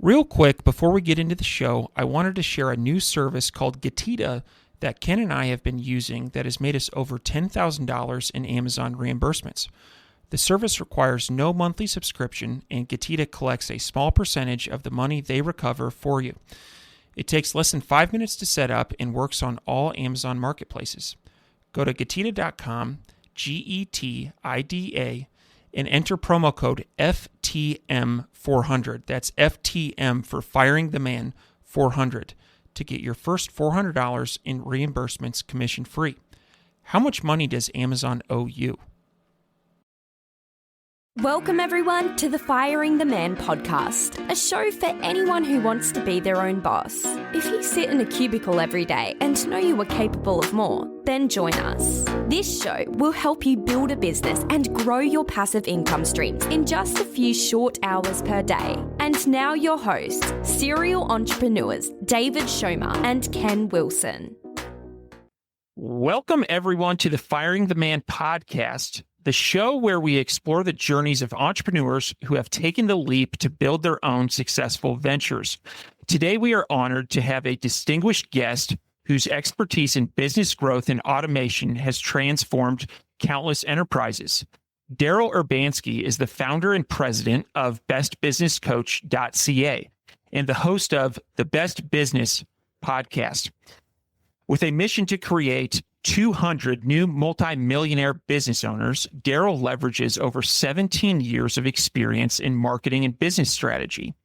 Real quick, before we get into the show, I wanted to share a new service called Getita that Ken and I have been using that has made us over $10,000 in Amazon reimbursements. The service requires no monthly subscription, and Getita collects a small percentage of the money they recover for you. It takes less than 5 minutes to set up and works on all Amazon marketplaces. Go to Getita.com, Getida, and enter promo code FTM400. That's FTM for Firing the Man 400 to get your first $400 in reimbursements commission free. How much money does Amazon owe you? Welcome everyone to the Firing the Man podcast, a show for anyone who wants to be their own boss. If you sit in a cubicle every day and know you are capable of more, then join us. This show will help you build a business and grow your passive income streams in just a few short hours per day. And now your hosts, serial entrepreneurs David Schomer and Ken Wilson. Welcome everyone to the Firing the Man podcast, the show where we explore the journeys of entrepreneurs who have taken the leap to build their own successful ventures. Today, we are honored to have a distinguished guest whose expertise in business growth and automation has transformed countless enterprises. Daryl Urbanski is the founder and president of bestbusinesscoach.ca and the host of the Best Business podcast. With a mission to create 200 new multi-millionaire business owners, Daryl leverages over 17 years of experience in marketing and business strategy.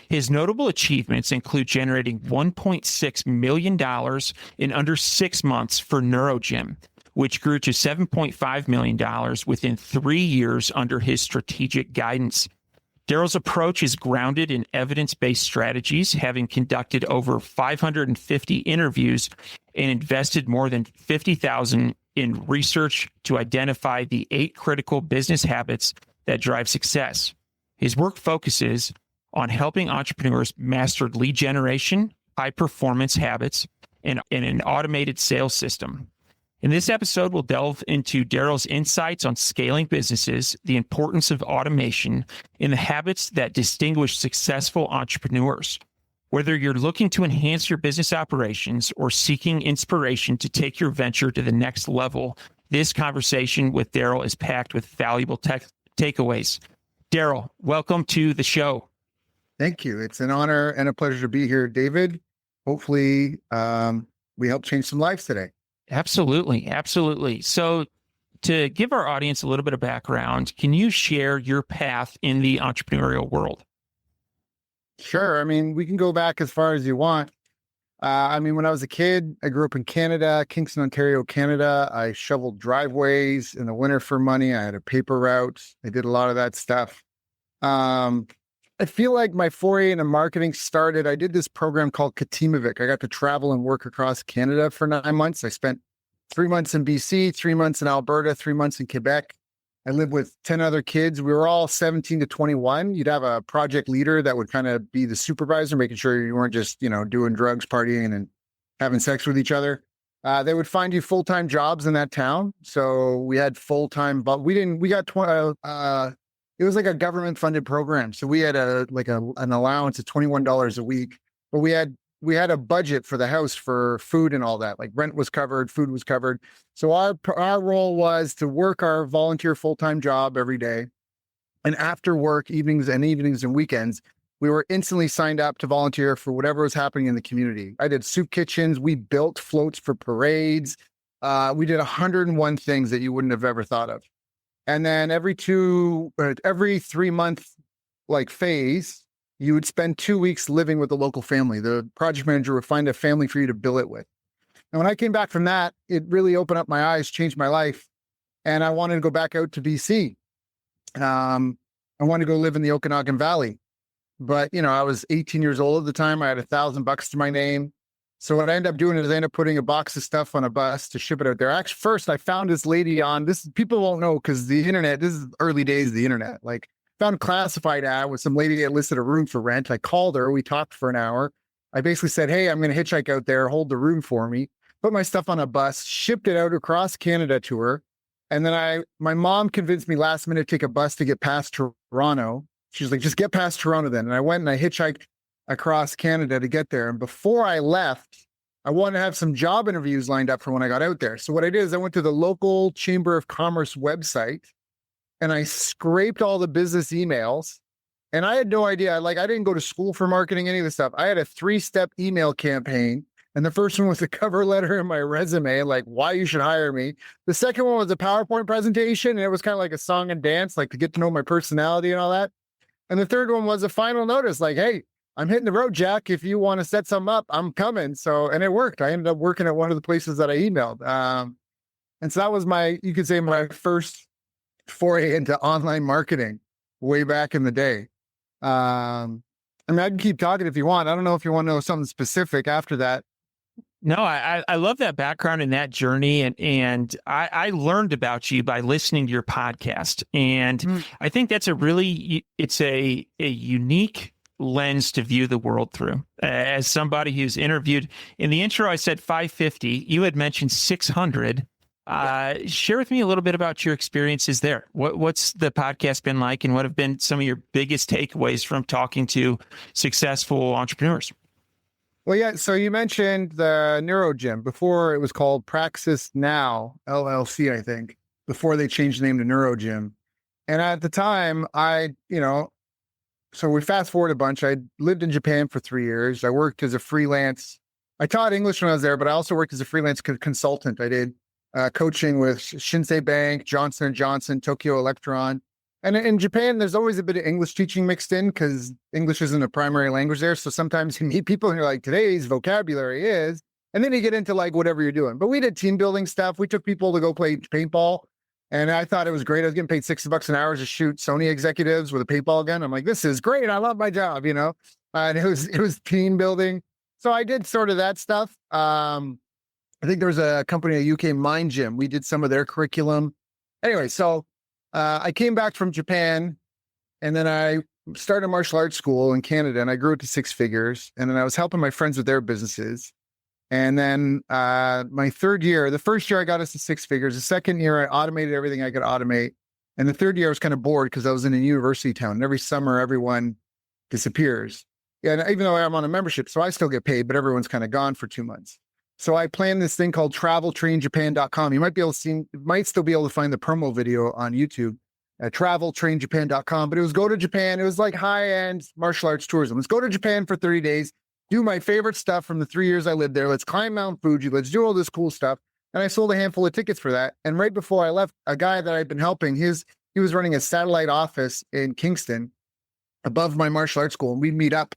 His notable achievements include generating $1.6 million in under 6 months for NeuroGym, which grew to $7.5 million within 3 years under his strategic guidance. Daryl's approach is grounded in evidence-based strategies, having conducted over 550 interviews and invested more than $50,000 in research to identify the 8 critical business habits that drive success. His work focuses on helping entrepreneurs master lead generation, high-performance habits, and an automated sales system. In this episode, we'll delve into Daryl's insights on scaling businesses, the importance of automation, and the habits that distinguish successful entrepreneurs. Whether you're looking to enhance your business operations or seeking inspiration to take your venture to the next level, this conversation with Daryl is packed with valuable takeaways. Daryl, welcome to the show. Thank you. It's an honor and a pleasure to be here, David. Hopefully, we help change some lives today. Absolutely. Absolutely. So to give our audience a little bit of background, can you share your path in the entrepreneurial world? Sure. I mean, we can go back as far as you want. When I was a kid, I grew up in Canada, Kingston, Ontario, Canada. I shoveled driveways in the winter for money. I had a paper route. I did a lot of that stuff. I feel like my foray into marketing started, I did this program called Katimovic. I got to travel and work across Canada for 9 months. I spent 3 months in BC, 3 months in Alberta, 3 months in Quebec. I lived with 10 other kids. We were all 17 to 21. You'd have a project leader that would kind of be the supervisor, making sure you weren't just, doing drugs, partying, and having sex with each other. They would find you full-time jobs in that town. So we had full-time, but it was like a government-funded program. So we had an allowance of $21 a week, but we had a budget for the house for food and all that. Like rent was covered, food was covered. So our role was to work our volunteer full-time job every day. And after work, evenings and weekends, we were instantly signed up to volunteer for whatever was happening in the community. I did soup kitchens. We built floats for parades. We did 101 things that you wouldn't have ever thought of. And then every 3 month phase, you would spend 2 weeks living with a local family. The project manager would find a family for you to bill it with. And when I came back from that, it really opened up my eyes, changed my life. And I wanted to go back out to BC. I wanted to go live in the Okanagan Valley. But, I was 18 years old at the time. I had $1,000 to my name. So what I ended up doing is I ended up putting a box of stuff on a bus to ship it out there. Actually, first I found this lady on this. People won't know because the internet, this is early days of the internet. Found a classified ad with some lady that listed a room for rent. I called her. We talked for an hour. I basically said, hey, I'm going to hitchhike out there, hold the room for me, put my stuff on a bus, shipped it out across Canada to her. And then my mom convinced me last minute to take a bus to get past Toronto. She's like, just get past Toronto then. And I went and I hitchhiked across Canada to get there. And before I left, I wanted to have some job interviews lined up for when I got out there. So what I did is I went to the local Chamber of Commerce website and I scraped all the business emails. And I had no idea. I didn't go to school for marketing, any of this stuff. I had a 3-step email campaign. And the first one was a cover letter and my resume, like why you should hire me. The second one was a PowerPoint presentation. And it was kind of like a song and dance, like to get to know my personality and all that. And the third one was a final notice, like, hey, I'm hitting the road, Jack. If you want to set something up, I'm coming. So, and it worked. I ended up working at one of the places that I emailed. And so that was you could say my first foray into online marketing way back in the day. I mean, I can keep talking if you want. I don't know if you want to know something specific after that. No, I love that background and that journey. And I learned about you by listening to your podcast. And I think that's it's a unique lens to view the world through. As somebody who's interviewed, in the intro, I said 550, you had mentioned 600. Share with me a little bit about your experiences there. What's the podcast been like, and what have been some of your biggest takeaways from talking to successful entrepreneurs? Well, yeah. So you mentioned the NeuroGym. Before it was called Praxis Now LLC, I think, before they changed the name to NeuroGym. And at the time, so we fast forward a bunch. I lived in Japan for 3 years. I worked as a freelance. I taught English when I was there, but I also worked as a freelance consultant. I did coaching with Shinsei Bank, Johnson & Johnson, Tokyo Electron. And in Japan, there's always a bit of English teaching mixed in because English isn't a primary language there. So sometimes you meet people and you're like, today's vocabulary is, and then you get into like whatever you're doing. But we did team building stuff. We took people to go play paintball. And I thought it was great. I was getting paid $60 an hour to shoot Sony executives with a paintball gun. I'm like, this is great. I love my job, and it was team building. So I did sort of that stuff. I think there was a company at UK, Mind Gym. We did some of their curriculum. Anyway, so I came back from Japan and then I started a martial arts school in Canada and I grew it to 6 figures. And then I was helping my friends with their businesses. And then my third year, the first year I got us to 6 figures. The second year I automated everything I could automate. And the third year I was kind of bored because I was in a university town. And every summer, everyone disappears. Yeah, and even though I'm on a membership, so I still get paid, but everyone's kind of gone for 2 months. So I planned this thing called traveltrainjapan.com. You might still be able to find the promo video on YouTube at traveltrainjapan.com, but it was go to Japan. It was like high-end martial arts tourism. Let's go to Japan for 30 days, do my favorite stuff from the 3 years I lived there. Let's climb Mount Fuji. Let's do all this cool stuff. And I sold a handful of tickets for that. And right before I left, a guy that I'd been helping, he was running a satellite office in Kingston above my martial arts school. And we'd meet up,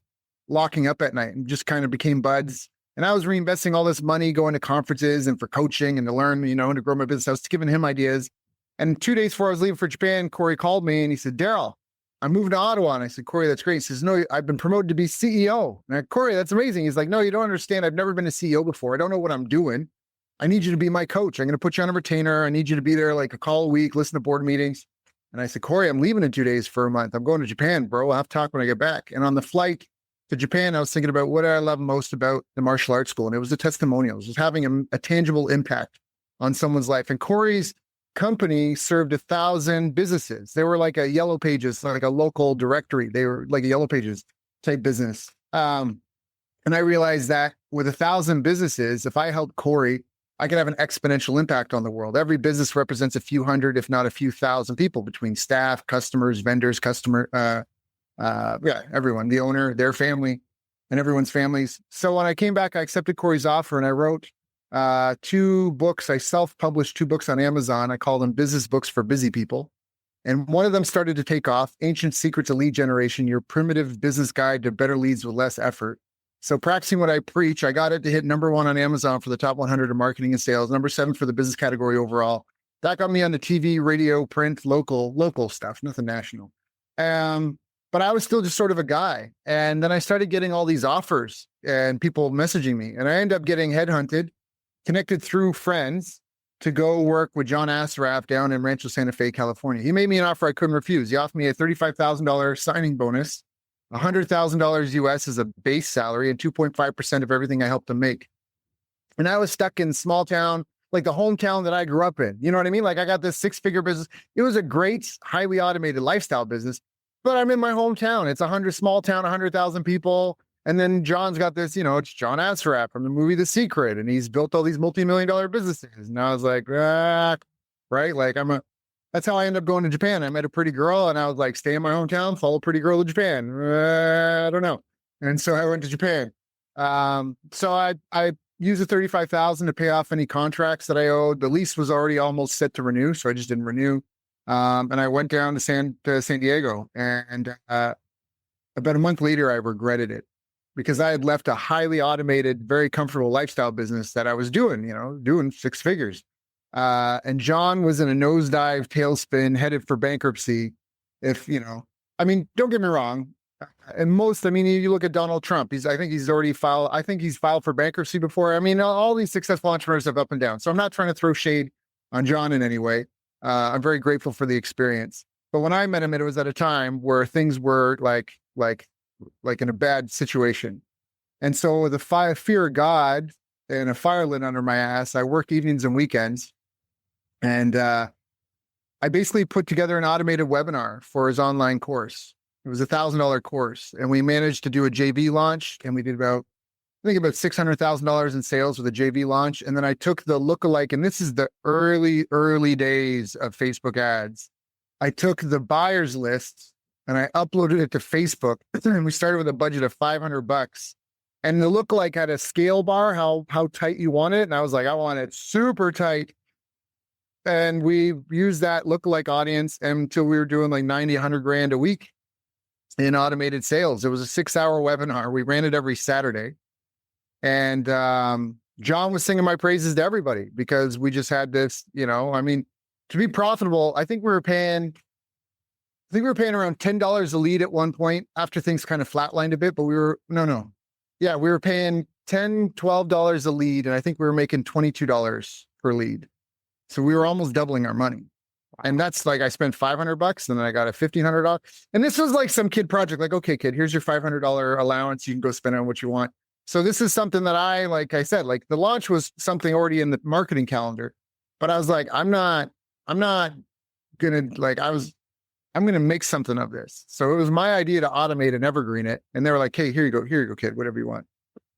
locking up at night, and just kind of became buds. And I was reinvesting all this money, going to conferences and for coaching and to learn, and to grow my business. I was giving him ideas. And 2 days before I was leaving for Japan, Corey called me and he said, Daryl, I'm moving to Ottawa. And I said, Corey, that's great. He says, no, I've been promoted to be CEO. And I, Corey, that's amazing. He's like, no, you don't understand. I've never been a CEO before. I don't know what I'm doing. I need you to be my coach. I'm going to put you on a retainer. I need you to be there like a call a week, listen to board meetings. And I said, Corey, I'm leaving in 2 days for a month. I'm going to Japan, bro. I'll have to talk when I get back. And on the flight to Japan, I was thinking about what I love most about the martial arts school. And it was the testimonials, just having a tangible impact on someone's life. And Corey's company served 1,000 businesses. They were like a Yellow Pages, like a local directory. They were like a Yellow Pages type business. And I realized that with 1,000 businesses, if I helped Corey, I could have an exponential impact on the world. Every business represents a few hundred, if not a few thousand people between staff, customers, vendors, everyone, the owner, their family, and everyone's families. So when I came back, I accepted Corey's offer and I wrote 2 books. I self-published 2 books on Amazon. I call them business books for busy people. And one of them started to take off, Ancient Secrets of Lead Generation, Your Primitive Business Guide to Better Leads with Less Effort. So practicing what I preach, I got it to hit #1 on Amazon for the top 100 of marketing and sales, #7 for the business category overall. That got me on the TV, radio, print, local stuff, nothing national. But I was still just sort of a guy. And then I started getting all these offers and people messaging me. And I ended up getting headhunted, connected through friends to go work with John Assaraf down in Rancho Santa Fe, California. He made me an offer I couldn't refuse. He offered me a $35,000 signing bonus, $100,000 US as a base salary, and 2.5% of everything I helped him make. And I was stuck in small town, like the hometown that I grew up in. You know what I mean? Like I got this 6-figure business. It was a great, highly automated lifestyle business. But I'm in my hometown. It's small town, 100,000 people. And then John's got this, it's John Assaraf from the movie The Secret, and he's built all these multi-million-dollar businesses. And I was like, right? Like that's how I ended up going to Japan. I met a pretty girl and I was like, stay in my hometown, follow a pretty girl to Japan. I don't know. And so I went to Japan. So I used the $35,000 to pay off any contracts that I owed. The lease was already almost set to renew, so I just didn't renew. And I went down to San Diego, and about a month later, I regretted it because I had left a highly automated, very comfortable lifestyle business that I was doing, doing six figures. And John was in a nosedive tailspin, headed for bankruptcy. Don't get me wrong. And you look at Donald Trump, I think he's filed for bankruptcy before. All these successful entrepreneurs have up and down. So I'm not trying to throw shade on John in any way. I'm very grateful for the experience. But when I met him, it was at a time where things were like in a bad situation. And so with a fear of God and a fire lit under my ass, I worked evenings and weekends. And I basically put together an automated webinar for his online course. It was $1,000 course. And we managed to do a JV launch. And we did about $600,000 in sales with a JV launch. And then I took the lookalike, and this is the early days of Facebook ads. I took the buyers list and I uploaded it to Facebook. And we started with a budget of $500. And the lookalike had a scale bar, how tight you want it. And I was like, I want it super tight. And we used that lookalike audience until we were doing like 90, 100 grand a week in automated sales. It was a 6-hour webinar. We ran it every Saturday. And John was singing my praises to everybody because we just had this, to be profitable, I think we were paying around $10 a lead at one point after things kind of flatlined a bit, but we were paying $10, $12 a lead. And I think we were making $22 per lead. So we were almost doubling our money. And that's like, I spent $500 and then I got a $1,500. And this was like some kid project, like, okay, kid, here's your $500 allowance. You can go spend on what you want. So this is something that like I said, like the launch was something already in the marketing calendar, but I was like, I'm going to make something of this. So it was my idea to automate and evergreen it. And they were like, hey, here you go, kid, whatever you want.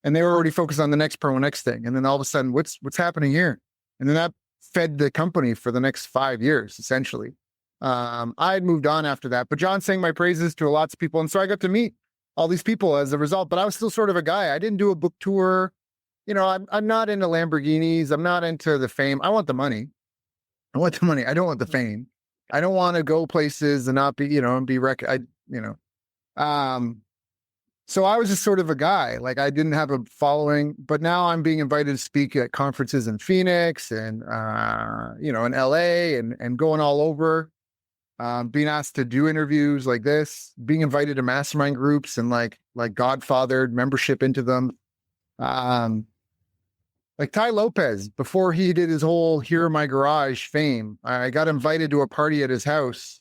And they were already focused on the next thing. And then all of a sudden, what's happening here? And then that fed the company for the next 5 years, essentially. I had moved on after that, but John sang my praises to lots of people. And so I got to meet all these people as a result, but I was still sort of a guy. I didn't do a book tour. I'm not into Lamborghinis. I'm not into the fame. I want the money. I don't want the fame. I don't want to go places and not be, and be so I was just sort of a guy. Like I didn't have a following, but now I'm being invited to speak at conferences in Phoenix and, in LA and going all over, being asked to do interviews like this, being invited to mastermind groups and like godfathered membership into them. Like Ty Lopez, before he did his whole Here in My Garage fame, I got invited to a party at his house.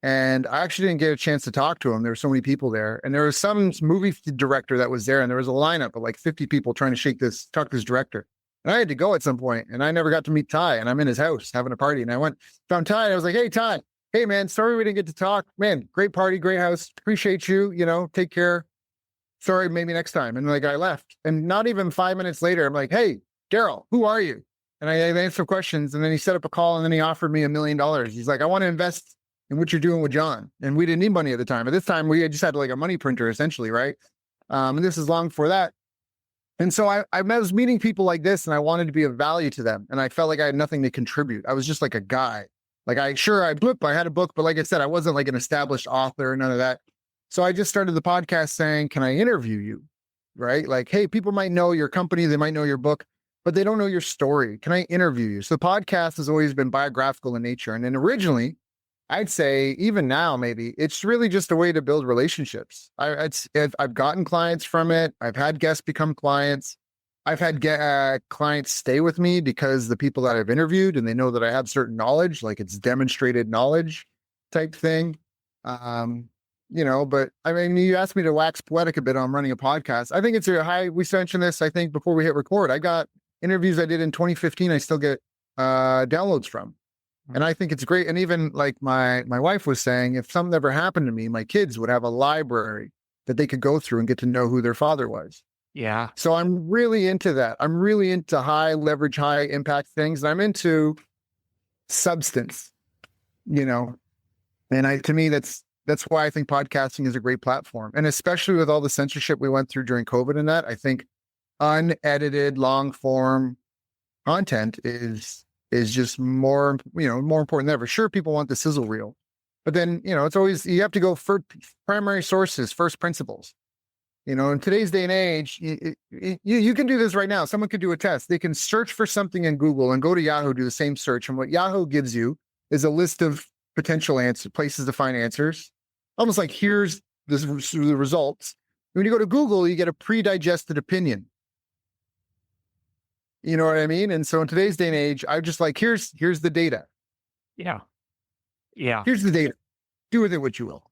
And I actually didn't get a chance to talk to him. There were so many people there. And there was some movie director that was there. And there was a lineup of like 50 people trying to talk to this director. And I had to go at some point. And I never got to meet Ty. And I'm in his house having a party. And I found Ty. And I was like, hey, Ty. Hey, man, sorry we didn't get to talk. Man, great party, great house. Appreciate you. Take care. Sorry, maybe next time. And the guy left. And not even 5 minutes later, I'm like, hey, Daryl, who are you? And I answered some questions. And then he set up a call. And then he offered me $1 million. He's like, I want to invest and what you're doing with John. And we didn't need money at the time. At this time, we just had like a money printer, essentially, right? And this is long before that. And so I was meeting people like this, and I wanted to be of value to them. And I felt like I had nothing to contribute. I was just like a guy. Like I had a book, but like I said, I wasn't like an established author, none of that. So I just started the podcast saying, can I interview you? Right? Like, hey, people might know your company, they might know your book, but they don't know your story. Can I interview you? So the podcast has always been biographical in nature. And then originally, I'd say even now, maybe it's really just a way to build relationships. I've gotten clients from it. I've had guests become clients. I've had clients stay with me because the people that I've interviewed and they know that I have certain knowledge, like it's demonstrated knowledge type thing. But I mean, you asked me to wax poetic a bit on running a podcast. I think it's we mentioned this, I think, before we hit record. I got interviews I did in 2015. I still get downloads from. And I think it's great. And even like my wife was saying, if something ever happened to me, my kids would have a library that they could go through and get to know who their father was. Yeah. So I'm really into that. I'm really into high leverage, high impact things. And I'm into substance, and to me, that's why I think podcasting is a great platform. And especially with all the censorship we went through during COVID and that, I think unedited long form content is just more important than ever. Sure, people want the sizzle reel, but then, it's always, you have to go for primary sources, first principles. In today's day and age, you can do this right now. Someone could do a test. They can search for something in Google and go to Yahoo, do the same search. And what Yahoo gives you is a list of potential places to find answers. Almost like, here's the results. When you go to Google, you get a pre-digested opinion. You know what I mean? And so in today's day and age, I'm just like, here's the data. Yeah. Yeah. Here's the data. Do with it what you will.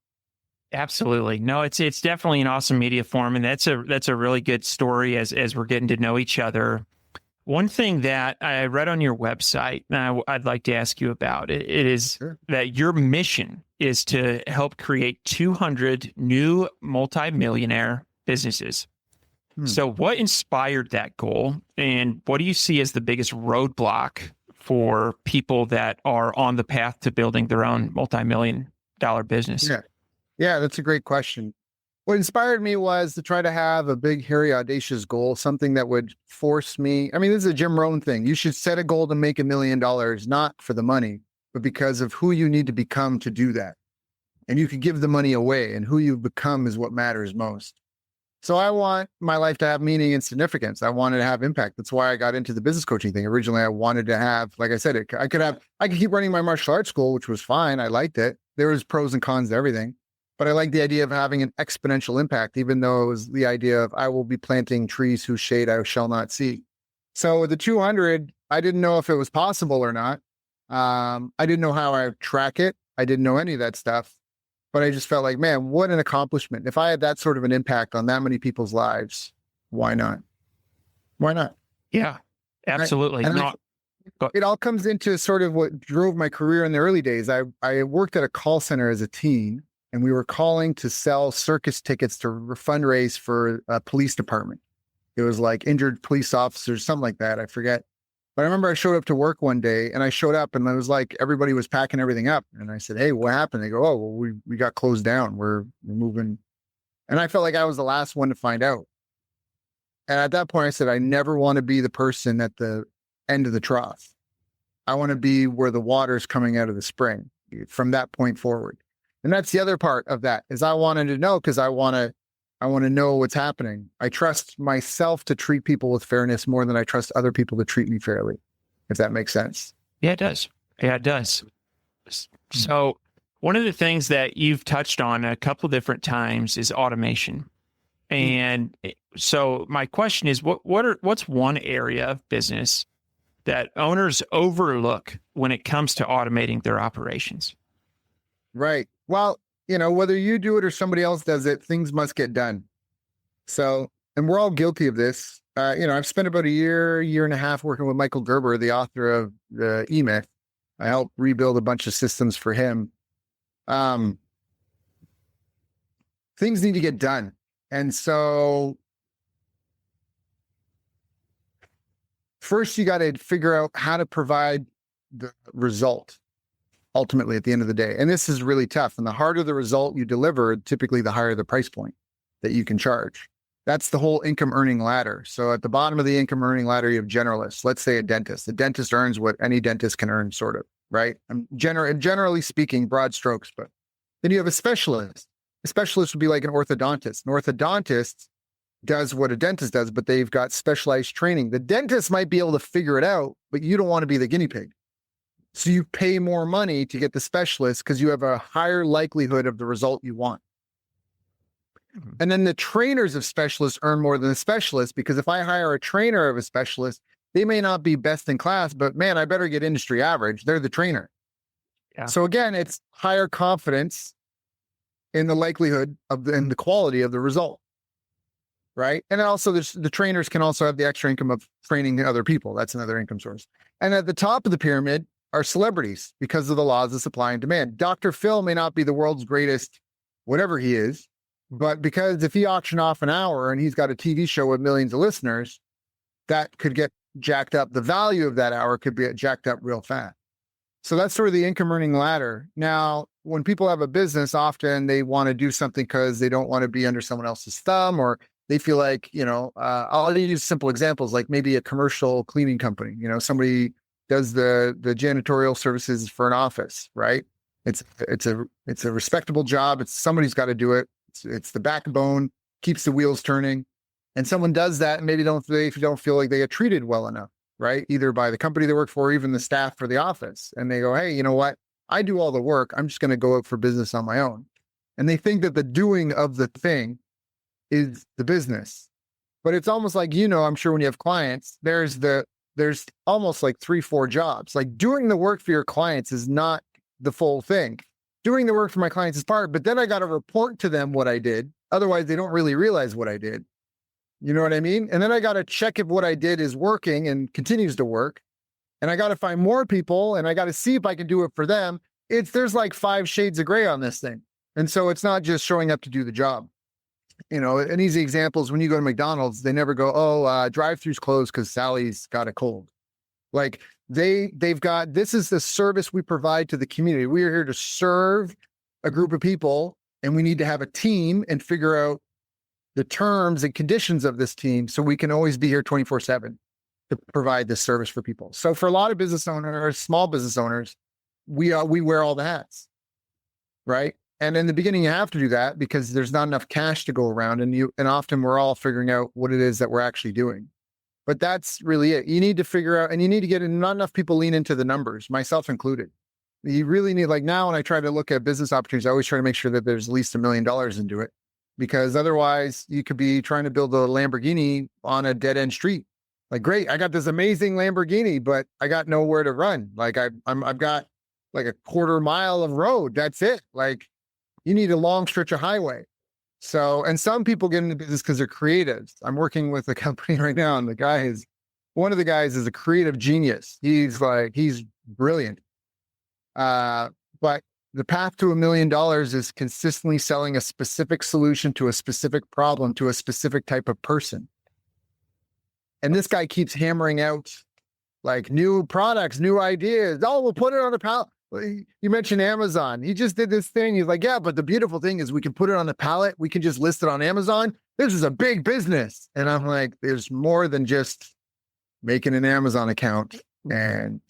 Absolutely. No, it's definitely an awesome media form, and that's a really good story as we're getting to know each other. One thing that I read on your website, and I'd like to ask you about it is Sure. that your mission is to help create 200 new multimillionaire businesses. So what inspired that goal, and what do you see as the biggest roadblock for people that are on the path to building their own multi-million-dollar business? Yeah, that's a great question. What inspired me was to try to have a big, hairy, audacious goal, something that would force me. I mean, this is a Jim Rohn thing. You should set a goal to make $1 million, not for the money, but because of who you need to become to do that. And you could give the money away, and who you become is what matters most. So I want my life to have meaning and significance. I wanted to have impact. That's why I got into the business coaching thing. Originally, I wanted to have, like I said, I could keep running my martial arts school, which was fine. I liked it. There was pros and cons to everything. But I like the idea of having an exponential impact, even though it was the idea of I will be planting trees whose shade I shall not see. So with the 200, I didn't know if it was possible or not. I didn't know how I would track it. I didn't know any of that stuff. But I just felt like, man, what an accomplishment. If I had that sort of an impact on that many people's lives, why not? Why not? Yeah, absolutely. It all comes into sort of what drove my career in the early days. I worked at a call center as a teen, and we were calling to sell circus tickets to fundraise for a police department. It was like injured police officers, something like that. I forget. But I remember I showed up to work one day, and I showed up, and it was like everybody was packing everything up. And I said, "Hey, what happened?" They go, "Oh, well, we got closed down. We're moving." And I felt like I was the last one to find out. And at that point, I said, I never want to be the person at the end of the trough. I want to be where the water's coming out of the spring from that point forward. And that's the other part of that, is I wanted to know, because I want to know what's happening. I trust myself to treat people with fairness more than I trust other people to treat me fairly, if that makes sense. Yeah, it does. Yeah, it does. So one of the things that you've touched on a couple different times is automation. And so my question is, what's one area of business that owners overlook when it comes to automating their operations? Right. Well, whether you do it or somebody else does it, things must get done. So, and we're all guilty of this. I've spent about a year and a half working with Michael Gerber, the author of the E-Myth. I helped rebuild a bunch of systems for him. Things need to get done. And so first you got to figure out how to provide the result ultimately at the end of the day. And this is really tough. And the harder the result you deliver, typically the higher the price point that you can charge. That's the whole income earning ladder. So at the bottom of the income earning ladder, you have generalists. Let's say a dentist. The dentist earns what any dentist can earn, sort of, right? Generally speaking, broad strokes. But then you have a specialist. A specialist would be like an orthodontist. An orthodontist does what a dentist does, but they've got specialized training. The dentist might be able to figure it out, but you don't want to be the guinea pig. So you pay more money to get the specialist because you have a higher likelihood of the result you want. And then the trainers of specialists earn more than the specialists, because if I hire a trainer of a specialist, they may not be best in class, but man, I better get industry average. They're the trainer. Yeah. So again, it's higher confidence in the likelihood of and the quality of the result. Right. And also the trainers can also have the extra income of training other people. That's another income source. And at the top of the pyramid are celebrities because of the laws of supply and demand. Dr. Phil may not be the world's greatest, whatever he is, But because if he auctioned off an hour and he's got a TV show with millions of listeners, that could get jacked up. The value of that hour could be jacked up real fast. So that's sort of the income earning ladder. Now, when people have a business, often they want to do something because they don't want to be under someone else's thumb, or they feel like, I'll use simple examples, like maybe a commercial cleaning company, somebody does the janitorial services for an office, right? It's a respectable job. It's somebody's got to do it. It's the backbone, keeps the wheels turning. And someone does that and maybe they don't feel like they get treated well enough, right? Either by the company they work for, or even the staff for the office. And they go, hey, you know what? I do all the work. I'm just going to go out for business on my own. And they think that the doing of the thing is the business. But it's almost like, I'm sure when you have clients, there's almost like 3-4 jobs. Like doing the work for your clients is not the full thing. Doing the work for my clients is part, but then I got to report to them what I did. Otherwise, they don't really realize what I did. You know what I mean? And then I got to check if what I did is working and continues to work. And I got to find more people and I got to see if I can do it for them. There's like 5 shades of gray on this thing. And so it's not just showing up to do the job. An easy example is when you go to McDonald's, they never go, drive-thru's closed because Sally's got a cold. Like they've got, this is the service we provide to the community. We are here to serve a group of people, and we need to have a team and figure out the terms and conditions of this team so we can always be here 24/7 to provide this service for people. So for a lot of business owners, small business owners, we wear all the hats, right? And in the beginning, you have to do that because there's not enough cash to go around, and often we're all figuring out what it is that we're actually doing. But that's really it. You need to figure out, and you need to get in. Not enough people lean into the numbers, myself included. You really need, like now when I try to look at business opportunities, I always try to make sure that there's at least $1 million into it, because otherwise you could be trying to build a Lamborghini on a dead end street. Like, great, I got this amazing Lamborghini, but I got nowhere to run. Like I've got like a 1/4 mile of road. That's it. Like you need a long stretch of highway. So, and some people get into business because they're creatives. I'm working with a company right now, and one of the guys is a creative genius. He's brilliant. But the path to $1 million is consistently selling a specific solution to a specific problem to a specific type of person. And this guy keeps hammering out like new products, new ideas. Oh, we'll put it on the pallet. You mentioned Amazon. He just did this thing. He's like, yeah, but the beautiful thing is we can put it on the pallet. We can just list it on Amazon. This is a big business. And I'm like, there's more than just making an Amazon account and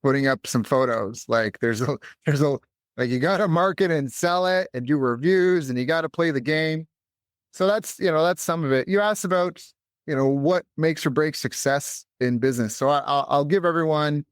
putting up some photos. Like like you got to market and sell it and do reviews, and you got to play the game. So that's some of it. You asked about, what makes or breaks success in business. So I'll give everyone,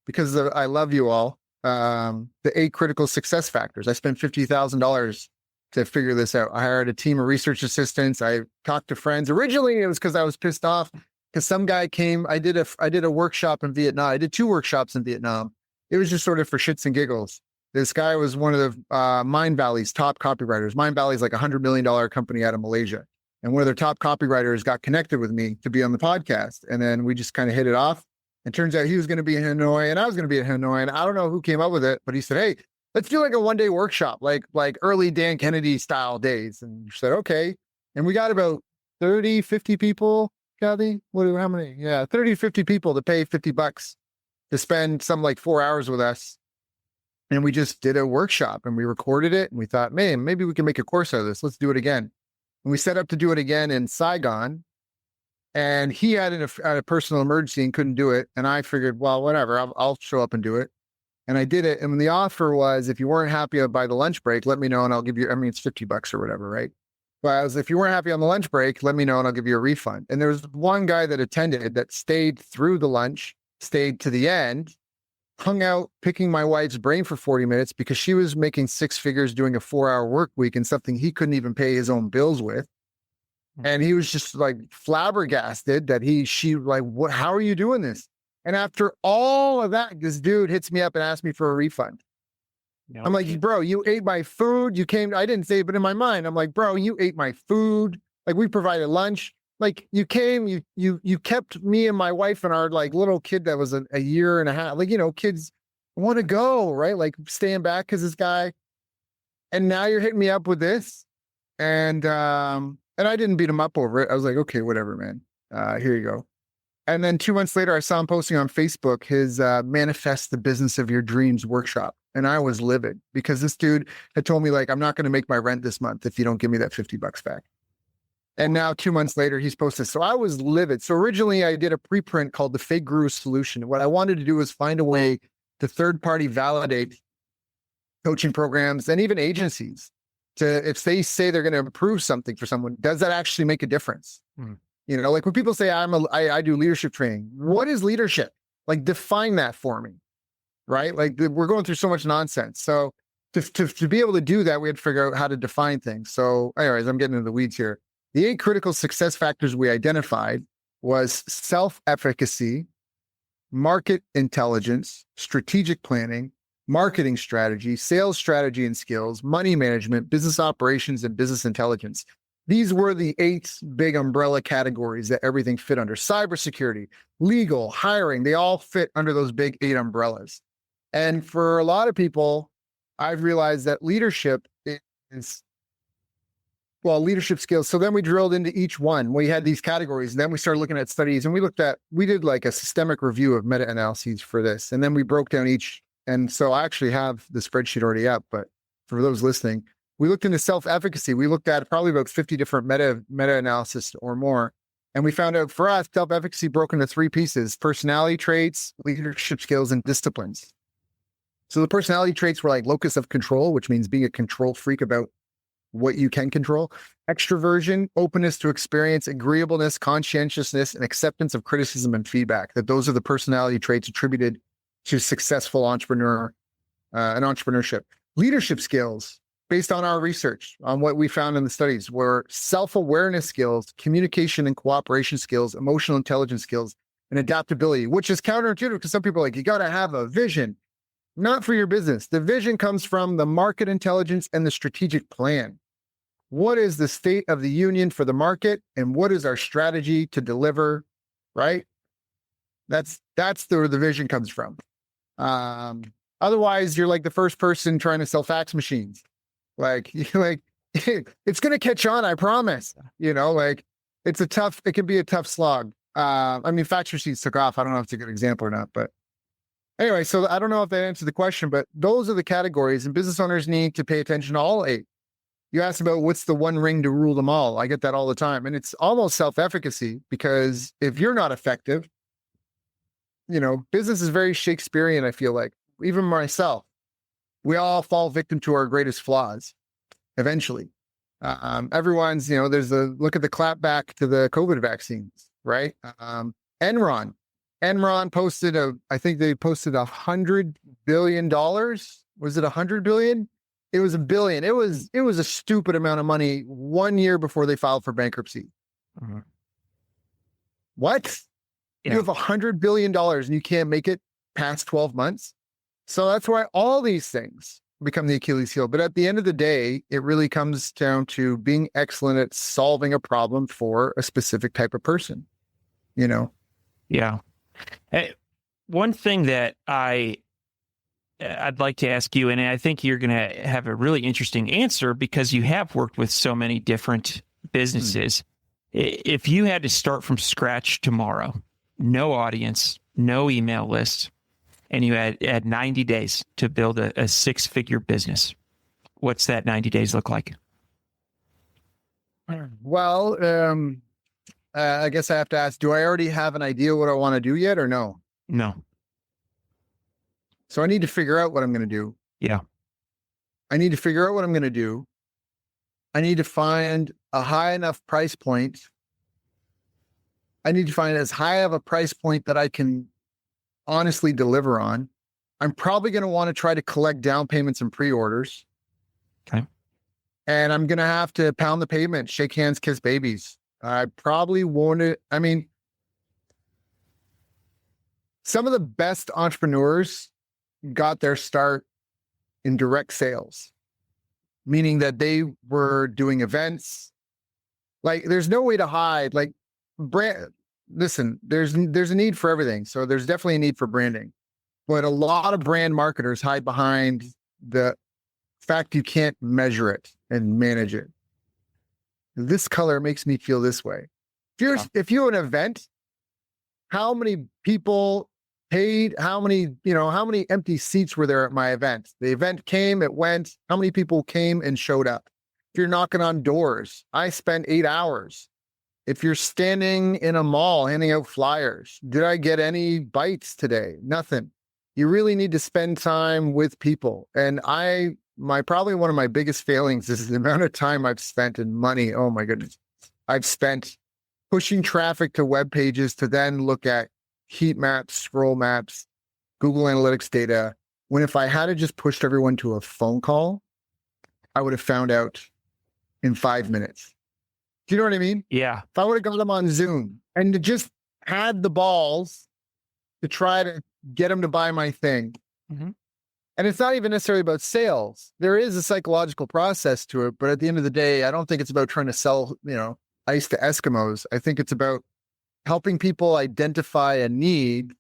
because I love you all, the 8 critical success factors. I spent $50,000 to figure this out. I hired a team of research assistants. I talked to friends. Originally, it was because I was pissed off because some guy came. I did a workshop in Vietnam. I did 2 workshops in Vietnam. It was just sort of for shits and giggles. This guy was one of the Mind Valley's top copywriters. Mind Valley is like $100 million company out of Malaysia. And one of their top copywriters got connected with me to be on the podcast. And then we just kind of hit it off. And turns out he was going to be in Hanoi and I was going to be in Hanoi. And I don't know who came up with it, but he said, hey, let's do like a 1-day workshop, like early Dan Kennedy style days. And we said, okay. And we got about 30, 50 people, Kathy. How many? Yeah, 30, 50 people to pay $50 to spend some like 4 hours with us. And we just did a workshop and we recorded it. And we thought, man, maybe we can make a course out of this. Let's do it again. And we set up to do it again in Saigon. And he had a personal emergency and couldn't do it. And I figured, well, whatever, I'll show up and do it. And I did it. And the offer was, if you weren't happy by the lunch break, let me know and I'll give you, it's $50 or whatever, right? But if you weren't happy on the lunch break, let me know and I'll give you a refund. And there was one guy that attended that stayed through the lunch, stayed to the end, hung out picking my wife's brain for 40 minutes because she was making 6 figures doing a 4-hour work week and something he couldn't even pay his own bills with. And he was just like flabbergasted that she like, what, how are you doing this? And after all of that, this dude hits me up and asks me for a refund. Yep. I'm like, bro, you ate my food. You came, I didn't say it, but in my mind, I'm like, bro, you ate my food. Like we provided lunch. Like you came, you kept me and my wife and our like little kid that was a 1.5 years. Like, kids want to go, right? Like staying back because this guy, and now you're hitting me up with this. And I didn't beat him up over it. I was like, okay, whatever, man. Here you go. And then 2 months later, I saw him posting on Facebook his Manifest the Business of Your Dreams workshop. And I was livid because this dude had told me, like, I'm not going to make my rent this month if you don't give me that $50 back. And now 2 months later, he's posted. So I was livid. So originally I did a preprint called the Fake Guru Solution. What I wanted to do was find a way to third-party validate coaching programs and even agencies to, if they say they're going to improve something for someone, does that actually make a difference? You know, like when people say I do leadership training, what is leadership? Like, define that for me, right? Like, we're going through so much nonsense. So to be able to do that, we had to figure out how to define things. So anyways, I'm getting into the weeds here. The 8 critical success factors we identified was self-efficacy, market intelligence, strategic planning, marketing strategy, sales strategy and skills, money management, business operations, and business intelligence. These were the 8 big umbrella categories that everything fit under. Cybersecurity, legal, hiring, they all fit under those big 8 umbrellas. And for a lot of people, I've realized that leadership is, well, leadership skills. So then we drilled into each one. We had these categories, and then we started looking at studies, and we did like a systemic review of meta-analyses for this. And then we broke down each. And so I actually have the spreadsheet already up, but for those listening, we looked into self-efficacy. We looked at probably about 50 different meta-analysis or more. And we found out for us, self-efficacy broke into 3 pieces: personality traits, leadership skills, and disciplines. So the personality traits were like locus of control, which means being a control freak about what you can control; extroversion, openness to experience; agreeableness, conscientiousness, and acceptance of criticism and feedback. That those are the personality traits attributed to successful entrepreneur and entrepreneurship. Leadership skills, based on our research, on what we found in the studies, were self-awareness skills, communication and cooperation skills, emotional intelligence skills, and adaptability, which is counterintuitive because some people are like, you got to have a vision. Not for your business. The vision comes from the market intelligence and the strategic plan. What is the state of the union for the market, and what is our strategy to deliver, right? That's where the vision comes from. Otherwise, you're like the first person trying to sell fax machines. Like, it's going to catch on, I promise. You know, like, it can be a tough slog. I mean, fax machines took off. I don't know if it's a good example or not, but anyway, so I don't know if that answered the question, but those are the categories, and business owners need to pay attention to all 8. You asked about what's the one ring to rule them all. I get that all the time. And it's almost self-efficacy, because if you're not effective, you know, business is very Shakespearean, I feel like. Even myself, we all fall victim to our greatest flaws eventually. Everyone's, you know, look at the clap back to the COVID vaccines, right? Enron posted I think they posted $100 billion. Was it 100 billion? It was $1 billion. It was a stupid amount of money 1 year before they filed for bankruptcy. Mm-hmm. What? Yeah. You have $100 billion and you can't make it past 12 months. So that's why all these things become the Achilles heel. But at the end of the day, it really comes down to being excellent at solving a problem for a specific type of person, you know? Yeah. One thing that I'd like to ask you, and I think you're going to have a really interesting answer because you have worked with so many different businesses. If you had to start from scratch tomorrow, no audience, no email list, and you had 90 days to build a 6-figure business, what's that 90 days look like? Well, I guess I have to ask, do I already have an idea what I want to do yet, or no? No. So I need to figure out what I'm going to do. Yeah. I need to figure out what I'm going to do. I need to find a high enough price point. I need to find as high of a price point that I can honestly deliver on. I'm probably going to want to try to collect down payments and pre-orders. Okay. And I'm going to have to pound the pavement, shake hands, kiss babies. I probably want to, I mean, some of the best entrepreneurs got their start in direct sales, meaning that they were doing events. Like, there's no way to hide, like, listen, there's a need for everything. So there's definitely a need for branding, but a lot of brand marketers hide behind the fact you can't measure it and manage it. This color makes me feel this way. If you're an event, how many people paid, how many empty seats were there at my event? The event came, it went, how many people came and showed up? If you're knocking on doors, I spent 8 hours. If you're standing in a mall handing out flyers, did I get any bites today? Nothing. You really need to spend time with people. And probably one of my biggest failings is the amount of time I've spent and money. Oh my goodness. I've spent pushing traffic to web pages to then look at heat maps, scroll maps, Google Analytics data, when if I had just pushed everyone to a phone call, I would have found out in 5 minutes. Do you know what I mean? Yeah. If I would have got them on Zoom and just had the balls to try to get them to buy my thing. Mm-hmm. And it's not even necessarily about sales. There is a psychological process to it, but at the end of the day, I don't think it's about trying to sell, ice to Eskimos. I think it's about helping people identify a need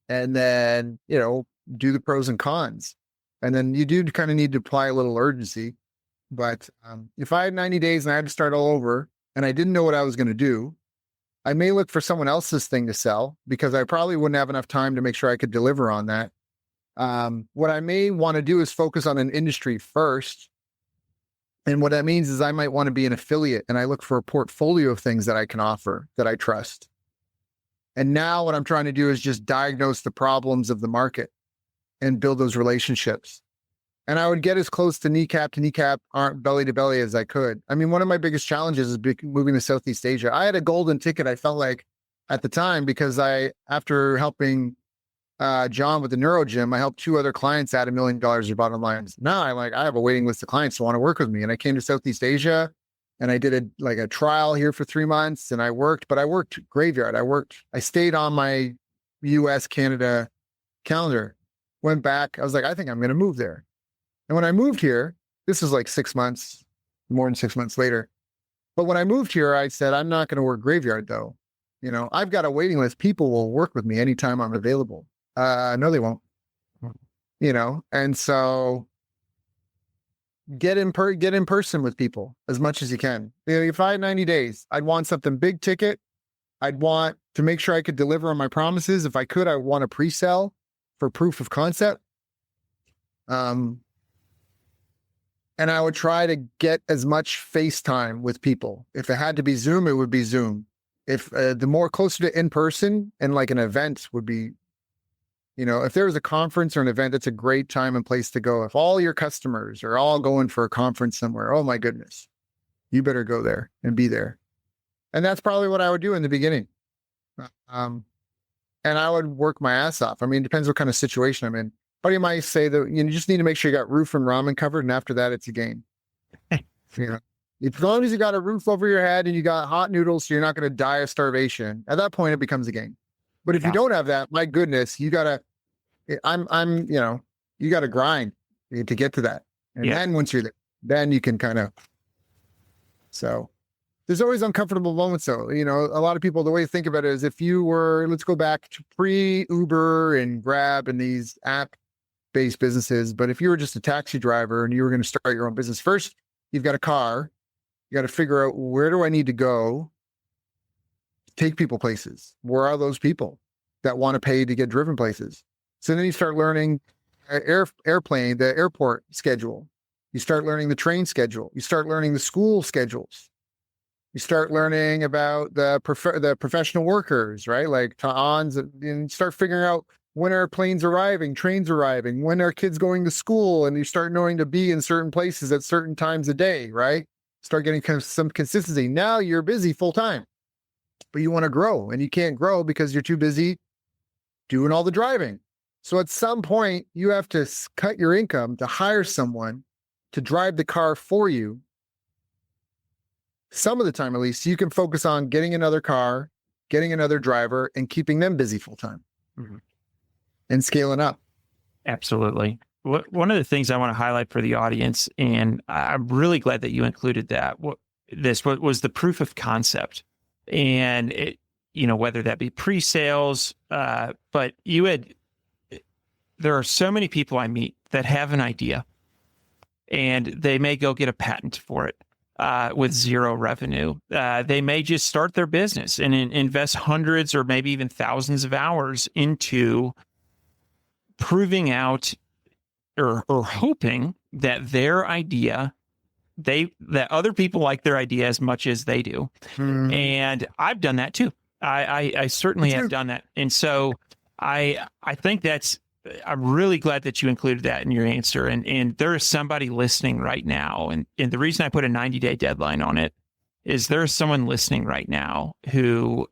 and then, do the pros and cons. And then you do kind of need to apply a little urgency. But if I had 90 days and I had to start all over and I didn't know what I was going to do, I may look for someone else's thing to sell because I probably wouldn't have enough time to make sure I could deliver on that. What I may want to do is focus on an industry first. And what that means is I might want to be an affiliate and I look for a portfolio of things that I can offer that I trust. And now what I'm trying to do is just diagnose the problems of the market and build those relationships. And I would get as close to kneecap, belly to belly as I could. I mean, one of my biggest challenges is moving to Southeast Asia. I had a golden ticket, I felt like, at the time, because after helping John with the NeuroGym, I helped 2 other clients add $1 million their bottom lines. Now I have a waiting list of clients who want to work with me. And I came to Southeast Asia and I did a trial here for 3 months and I worked graveyard. I stayed on my US, Canada calendar, went back. I was like, I think I'm going to move there. And when I moved here, this was like 6 months, more than 6 months later. But when I moved here, I said, I'm not going to work graveyard though. I've got a waiting list. People will work with me anytime I'm available. No, they won't, and so get in person with people as much as you can. If I had 90 days, I'd want something big ticket. I'd want to make sure I could deliver on my promises. If I could, I want a pre-sell for proof of concept. And I would try to get as much FaceTime with people. If it had to be Zoom, it would be Zoom. If the more closer to in person and like an event would be, if there was a conference or an event, it's a great time and place to go. If all your customers are all going for a conference somewhere, oh my goodness, you better go there and be there. And that's probably what I would do in the beginning. And I would work my ass off. I mean, it depends what kind of situation I'm in. Buddy might say that you just need to make sure you got roof and ramen covered, and after that, it's a game. As long as you got a roof over your head and you got hot noodles, so you're not going to die of starvation. At that point, it becomes a game. But if you don't have that, my goodness, you gotta grind to get to that. And then once you're there, then you can kind of. So there's always uncomfortable moments, though. A lot of people, the way to think about it is if you were, let's go back to pre-Uber and Grab and these app-based businesses. But if you were just a taxi driver and you were going to start your own business, first, you've got a car. You got to figure out, where do I need to go to take people places? Where are those people that want to pay to get driven places? So then you start learning the airport schedule. You start learning the train schedule. You start learning the school schedules. You start learning about the professional workers, right? Like Taons, and start figuring out when are planes arriving, trains arriving, when are kids going to school, and you start knowing to be in certain places at certain times of day, right? Start getting some consistency. Now you're busy full time, but you want to grow, and you can't grow because you're too busy doing all the driving. So at some point, you have to cut your income to hire someone to drive the car for you. Some of the time, at least, you can focus on getting another car, getting another driver, and keeping them busy full time and scaling up. Absolutely. One of the things I want to highlight for the audience, and I'm really glad that you included that, was the proof of concept. And it, whether that be pre-sales, but there are so many people I meet that have an idea and they may go get a patent for it. with zero revenue. They may just start their business and invest hundreds or maybe even thousands of hours into proving out or hoping that their idea, that other people like their idea as much as they do. Mhm. And I've done that too. I certainly have done that. And so I think I'm really glad that you included that in your answer. And there is somebody listening right now. And the reason I put a 90-day deadline on it is there's someone listening right now who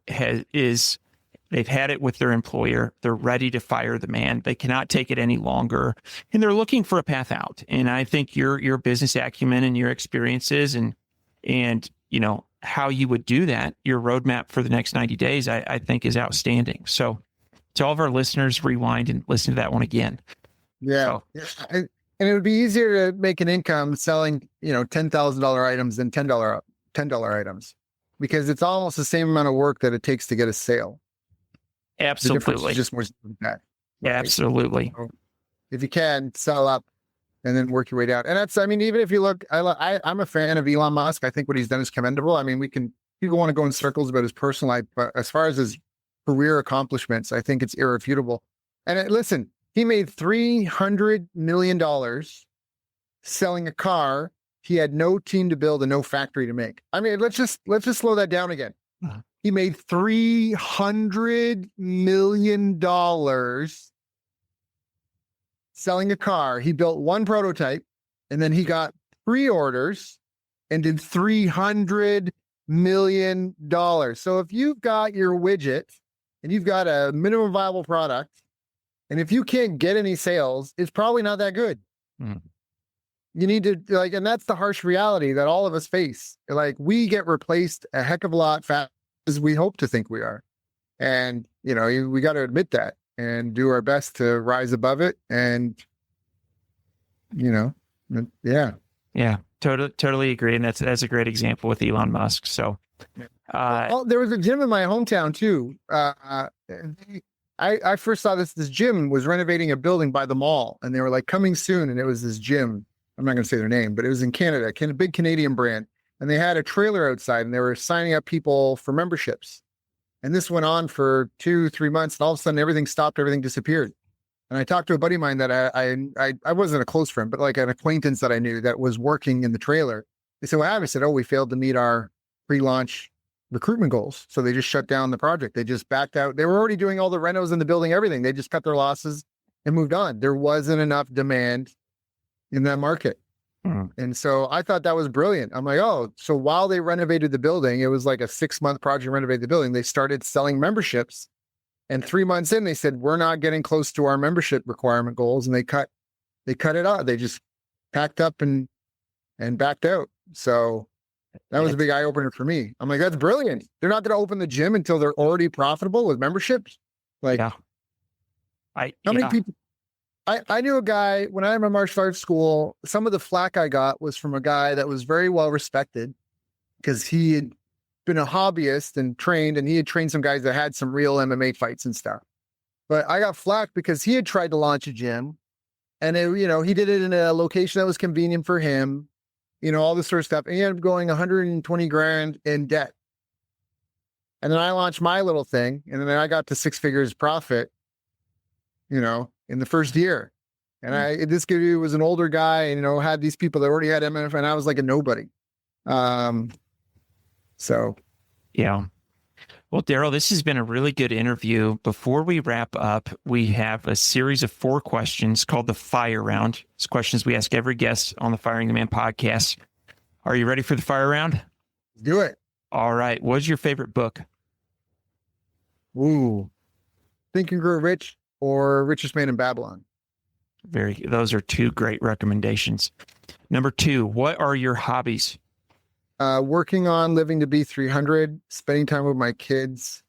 they've had it with their employer. They're ready to fire the man. They cannot take it any longer. And they're looking for a path out. And I think your business acumen and your experiences and how you would do that, your roadmap for the next 90 days, I think is outstanding. So to all of our listeners, rewind and listen to that one again. Yeah. So, And it would be easier to make an income selling, $10,000 items than $10 items, because it's almost the same amount of work that it takes to get a sale. The difference absolutely. is just more than that. Absolutely. So if you can sell up and then work your way down. And even if you look, I'm a fan of Elon Musk. I think what he's done is commendable. I mean, people want to go in circles about his personal life, but as far as his career accomplishments, I think it's irrefutable. And listen, he made $300 million selling a car he had no team to build and no factory to make. I mean, let's just slow that down again. He made $300 million selling a car. He built one prototype, and then he got pre-orders and did $300 million. So if you've got your widget and you've got a minimum viable product, and if you can't get any sales, it's probably not that good. Mm. You need to and that's the harsh reality that all of us face. We get replaced a heck of a lot faster as we hope to think we are. And, we got to admit that and do our best to rise above it. And, yeah. Yeah, totally agree. And that's a great example with Elon Musk. So, there was a gym in my hometown too. I first saw this gym was renovating a building by the mall, and they were coming soon. And it was this gym. I'm not going to say their name, but it was in Canada, a big Canadian brand. And they had a trailer outside, and they were signing up people for memberships. And this went on for 2-3 months. And all of a sudden everything stopped, everything disappeared. And I talked to a buddy of mine that I wasn't a close friend, but an acquaintance that I knew that was working in the trailer. They said, "What happened?" I said, "Oh, we failed to meet our pre-launch recruitment goals." So they just shut down the project. They just backed out. They were already doing all the renos in the building, everything. They just cut their losses and moved on. There wasn't enough demand in that market. And so I thought that was brilliant. I'm like, oh, so while they renovated the building, it was like a 6-month project to renovate the building. They started selling memberships. And 3 months in, they said, we're not getting close to our membership requirement goals. And they cut it out. They just packed up and backed out. So that was a big eye opener for me. I'm like, that's brilliant. They're not going to open the gym until they're already profitable with memberships. How many people? I knew a guy when I was in martial arts school. Some of the flack I got was from a guy that was very well respected because he had been a hobbyist and trained, and he had trained some guys that had some real MMA fights and stuff. But I got flack because he had tried to launch a gym, and he did it in a location that was convenient for him, all this sort of stuff. And he ended up going 120 grand in debt. And then I launched my little thing, and then I got to 6 figures profit, in the first year. And this dude was an older guy and, had these people that already had MF, and I was like a nobody. So. Yeah. Well, Daryl, this has been a really good interview. Before we wrap up, we have a series of 4 questions called the Fire Round. It's questions we ask every guest on the Firing the Man podcast. Are you ready for the Fire Round? Do it. All right. What's your favorite book? Ooh. Think and Grow Rich or Richest Man in Babylon. Those are 2 great recommendations. Number 2, what are your hobbies? Working on living to be 300, spending time with my kids.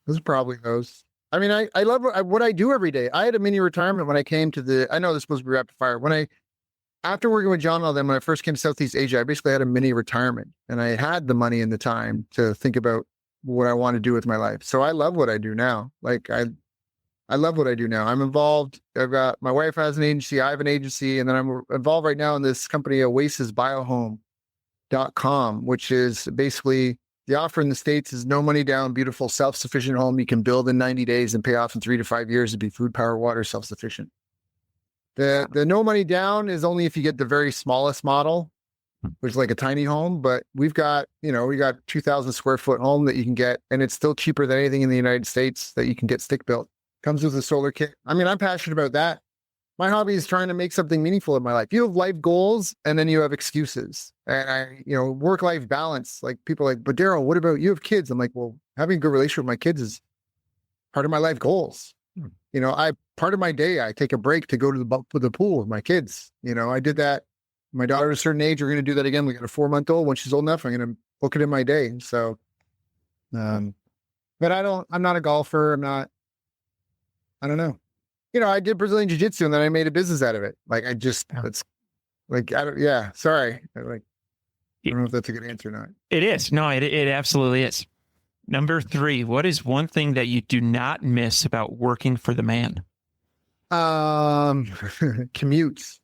Those are probably those. I mean, I love what I do every day. I had a mini retirement when I came to I know this is supposed to be rapid fire. After working with John and all them, when I first came to Southeast Asia, I basically had a mini retirement, and I had the money and the time to think about what I want to do with my life. So I love what I do now. I love what I do now. I'm involved. My wife has an agency. I have an agency. And then I'm involved right now in this company, Oasis Biohome, which is basically the offer in the States is no money down, beautiful, self-sufficient home you can build in 90 days and pay off in 3 to 5 years to be food, power, water, self-sufficient. The no money down is only if you get the very smallest model, which is like a tiny home, but we got 2,000 square foot home that you can get, and it's still cheaper than anything in the United States that you can get stick built. Comes with a solar kit. I mean, I'm passionate about that. My hobby is trying to make something meaningful in my life. You have life goals and then you have excuses. And work-life balance, like people are like, but Daryl, what about you have kids? I'm like, well, having a good relationship with my kids is part of my life goals. Part of my day, I take a break to go to the pool with my kids. I did that. My daughter's a certain age. We're going to do that again. We got a 4-month-old. When she's old enough, I'm going to book it in my day. So, but I'm not a golfer. I don't know. I did Brazilian jiu-jitsu and then I made a business out of it. Sorry. I don't know if that's a good answer or not. It is. No, it absolutely is. Number 3, what is one thing that you do not miss about working for the man? Commutes.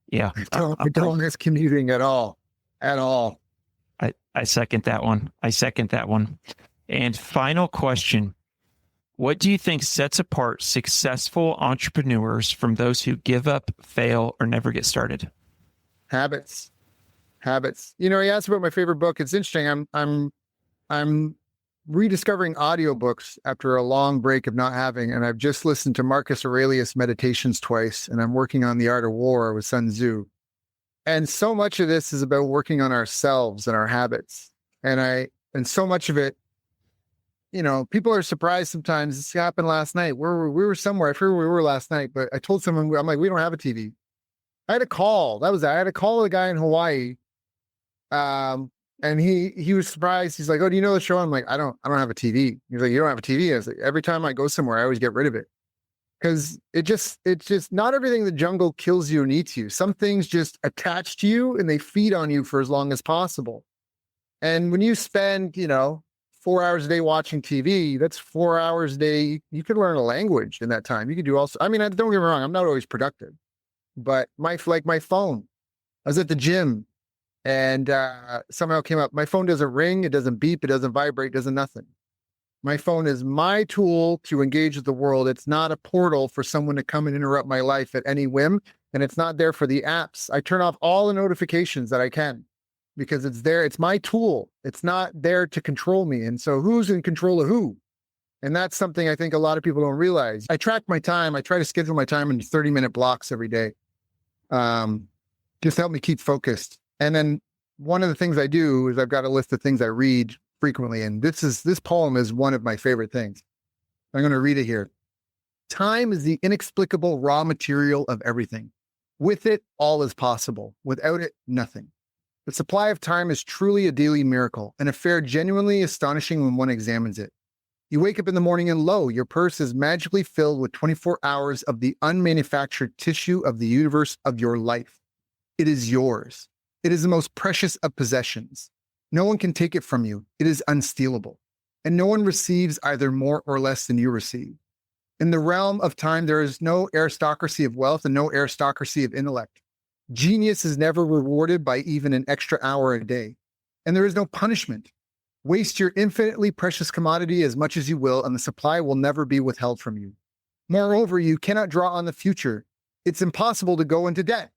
Yeah. I don't miss commuting at all. I second that one. And final question. What do you think sets apart successful entrepreneurs from those who give up, fail, or never get started? Habits. He asked about my favorite book. It's interesting. I'm rediscovering audiobooks after a long break of not having, and I've just listened to Marcus Aurelius Meditations twice, and I'm working on The Art of War with Sun Tzu. And so much of this is about working on ourselves and our habits. And so much of it, people are surprised sometimes. This happened last night. We were somewhere. I forget where we were last night, but I told someone, I'm like, we don't have a TV. I had a call. I had a call with a guy in Hawaii. And he was surprised. He's like, oh, do you know the show? I'm like, I don't have a TV. He's like, you don't have a TV? I was like, every time I go somewhere, I always get rid of it. Because it's just not everything in the jungle kills you and eats you. Some things just attach to you and they feed on you for as long as possible. And when you spend, 4 hours a day watching TV, that's 4 hours a day. You could learn a language in that time. You could do also, don't get me wrong, I'm not always productive, but my phone, I was at the gym and somehow came up. My phone doesn't ring, it doesn't beep, it doesn't vibrate, it doesn't nothing. My phone is my tool to engage with the world. It's not a portal for someone to come and interrupt my life at any whim. And it's not there for the apps. I turn off all the notifications that I can, because it's there. It's my tool. It's not there to control me. And so who's in control of who? And that's something I think a lot of people don't realize. I track my time. I try to schedule my time in 30-minute blocks every day. Just help me keep focused. And then one of the things I do is I've got a list of things I read frequently. And this poem is one of my favorite things. I'm going to read it here. Time is the inexplicable raw material of everything. With it, all is possible. Without it, nothing. The supply of time is truly a daily miracle, an affair genuinely astonishing when one examines it. You wake up in the morning and lo, your purse is magically filled with 24 hours of the unmanufactured tissue of the universe of your life. It is yours. It is the most precious of possessions. No one can take it from you. It is unstealable. And no one receives either more or less than you receive. In the realm of time, there is no aristocracy of wealth and no aristocracy of intellect. Genius is never rewarded by even an extra hour a day. And there is no punishment. Waste your infinitely precious commodity as much as you will, and the supply will never be withheld from you. Moreover, you cannot draw on the future. It's impossible to go into debt.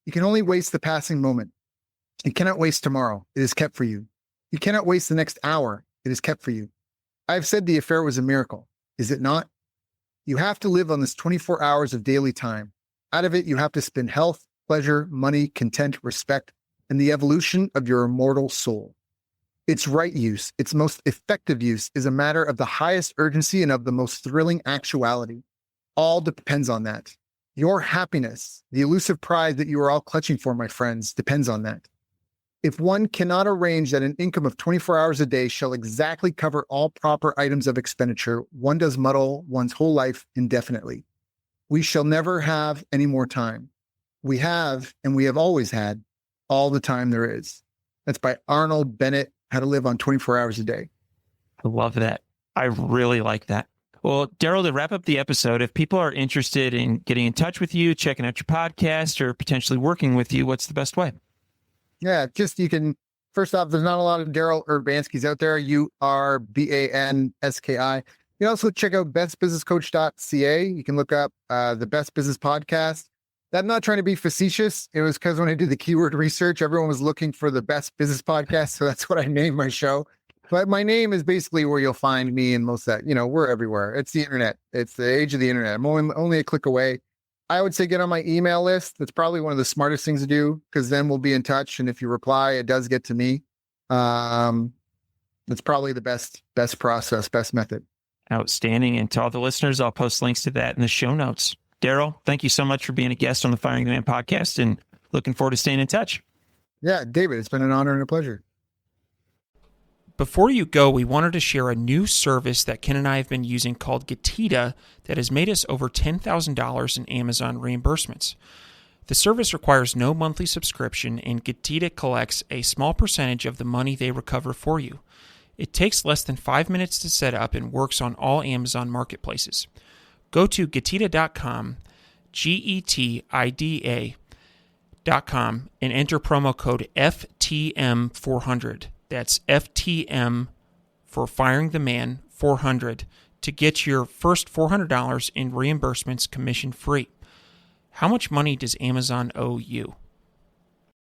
You can only waste the passing moment. You cannot waste tomorrow. It is kept for you. You cannot waste the next hour. It is kept for you. I have said the affair was a miracle. Is it not? You have to live on this 24 hours of daily time. Out of it, you have to spend health, pleasure, money, content, respect, and the evolution of your immortal soul. Its right use, its most effective use, is a matter of the highest urgency and of the most thrilling actuality. All depends on that. Your happiness, the elusive prize that you are all clutching for, my friends, depends on that. If one cannot arrange that an income of 24 hours a day shall exactly cover all proper items of expenditure, one does muddle one's whole life indefinitely. We shall never have any more time. We have, and we have always had, all the time there is. That's by Arnold Bennett, How to Live on 24 Hours a Day. I love that. I really like that. Well, Daryl, to wrap up the episode, if people are interested in getting in touch with you, checking out your podcast, or potentially working with you, what's the best way? Yeah, just you can First off, there's not a lot of Daryl Urbanskis out there. Urbanski. You can also check out bestbusinesscoach.ca. You can look up the Best Business Podcast. I'm not trying to be facetious. It was because when I did the keyword research, everyone was looking for the Best Business Podcast. So that's what I named my show. But my name is basically where you'll find me and most of that. We're everywhere. It's the internet. It's the age of the internet. I'm only a click away. I would say get on my email list. That's probably one of the smartest things to do, because then we'll be in touch. And if you reply, it does get to me. That's probably the best process, best method. Outstanding. And to all the listeners, I'll post links to that in the show notes. Daryl, thank you so much for being a guest on the Firing the Man podcast, and looking forward to staying in touch. Yeah, David, it's been an honor and a pleasure. Before you go, we wanted to share a new service that Ken and I have been using called Getita that has made us over $10,000 in Amazon reimbursements. The service requires no monthly subscription, and Getita collects a small percentage of the money they recover for you. It takes less than 5 minutes to set up and works on all Amazon marketplaces. Go to Getita.com, Getida.com, and enter promo code FTM400. That's FTM for Firing the Man 400 to get your first $400 in reimbursements commission free. How much money does Amazon owe you?